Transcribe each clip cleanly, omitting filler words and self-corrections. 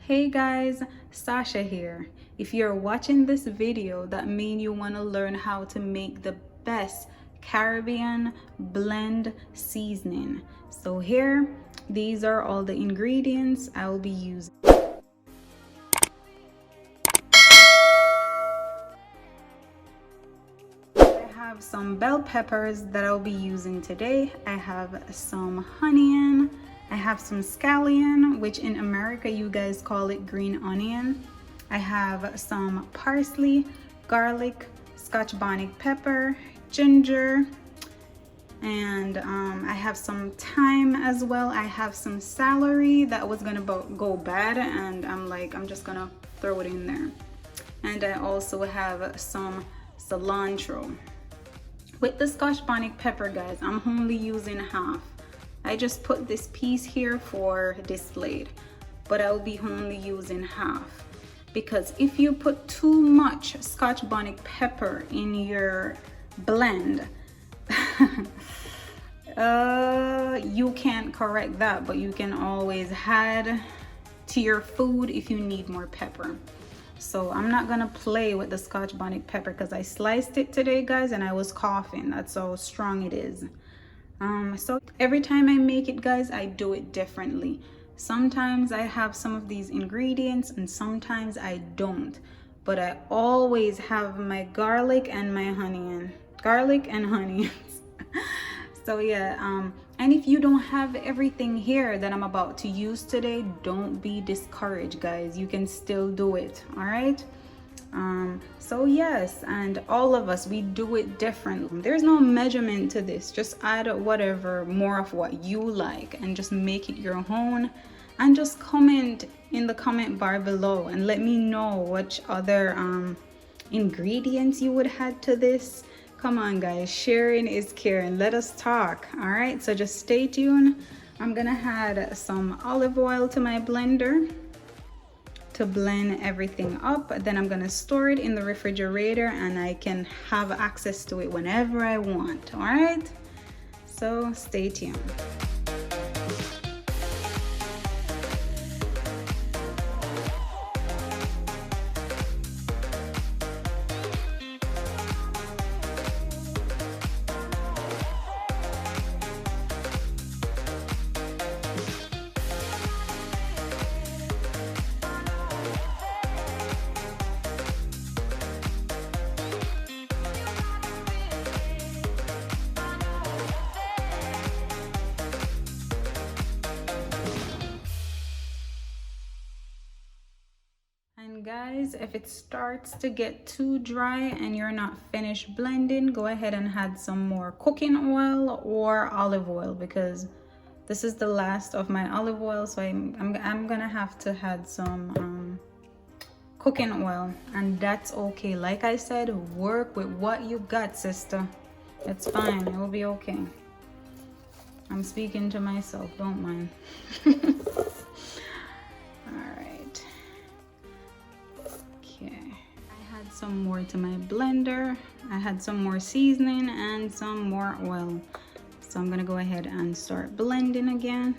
Hey guys, Sasha here. If you're watching this video, that means you want to learn how to make the best Caribbean blend seasoning. So here, these are all the ingredients I will be using. I have some bell peppers that I'll be using today. I have some onion. I have some scallion, which in America you guys call it green onion. I have some parsley, garlic, scotch bonnet pepper, ginger, and I have some thyme as well. I have some celery that was gonna go bad, and I'm just gonna throw it in there. And I also have some cilantro. With the scotch bonnet pepper, guys, I'm only using half. I just put this piece here for displayed, but I'll be only using half, because if you put too much scotch bonnet pepper in your blend, you can't correct that, but you can always add to your food if you need more pepper. So I'm not gonna play with the scotch bonnet pepper because I sliced it today, guys, and I was coughing. That's how strong it is. So every time I make it, guys, I do it differently. Sometimes I have some of these ingredients and sometimes I don't, but I always have my garlic and my onions. So yeah, and if you don't have everything here that I'm about to use today, don't be discouraged, guys. You can still do it, all right? So yes, and all of us, we do it differently. There's no measurement to this. Just add whatever, more of what you like, and just make it your own. And just comment in the comment bar below and let me know which other ingredients you would add to this. Come on, guys, sharing is caring. Let us talk. All right, so just stay tuned. I'm gonna add some olive oil to my blender to blend everything up. Then I'm gonna store it in the refrigerator and I can have access to it whenever I want. All right, so stay tuned. And guys, if it starts to get too dry and you're not finished blending, go ahead and add some more cooking oil or olive oil, because this is the last of my olive oil, so I'm gonna have to add some cooking oil, and that's okay. Like I said, work with what you got, sister. It's fine, it will be okay. I'm speaking to myself, don't mind. Some more to my blender. I had some more seasoning and some more oil, so I'm gonna go ahead and start blending again.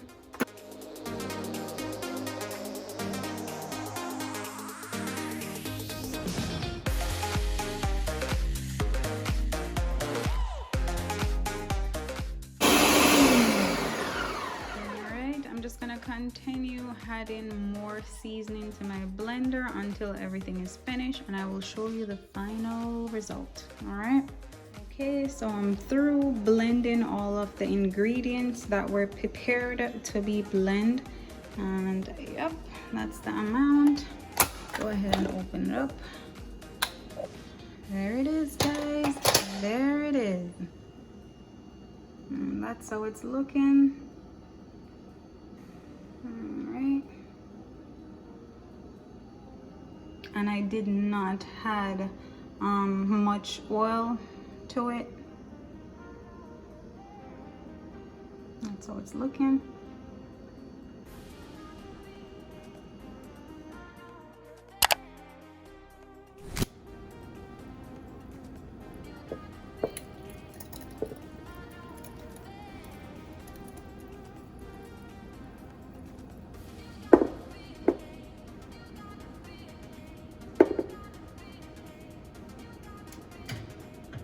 Continue adding more seasoning to my blender until everything is finished, and I will show you the final result. All right, okay, so I'm through blending all of the ingredients that were prepared to be blended, and yep, that's the amount. Go ahead and open it up. There it is, guys, there it is, and that's how it's looking. Alright, and I did not add much oil to it. That's how it's looking.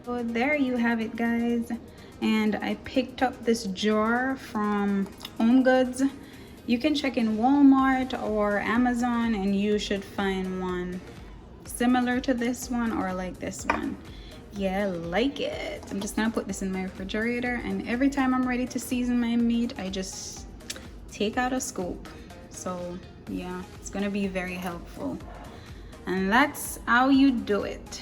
So there you have it, guys. And I picked up this jar from Home Goods. You can check in Walmart or Amazon and you should find one similar to this one or like this one. Yeah, like it. I'm just gonna put this in my refrigerator, and every time I'm ready to season my meat, I just take out a scoop. So yeah, it's gonna be very helpful. And that's how you do it.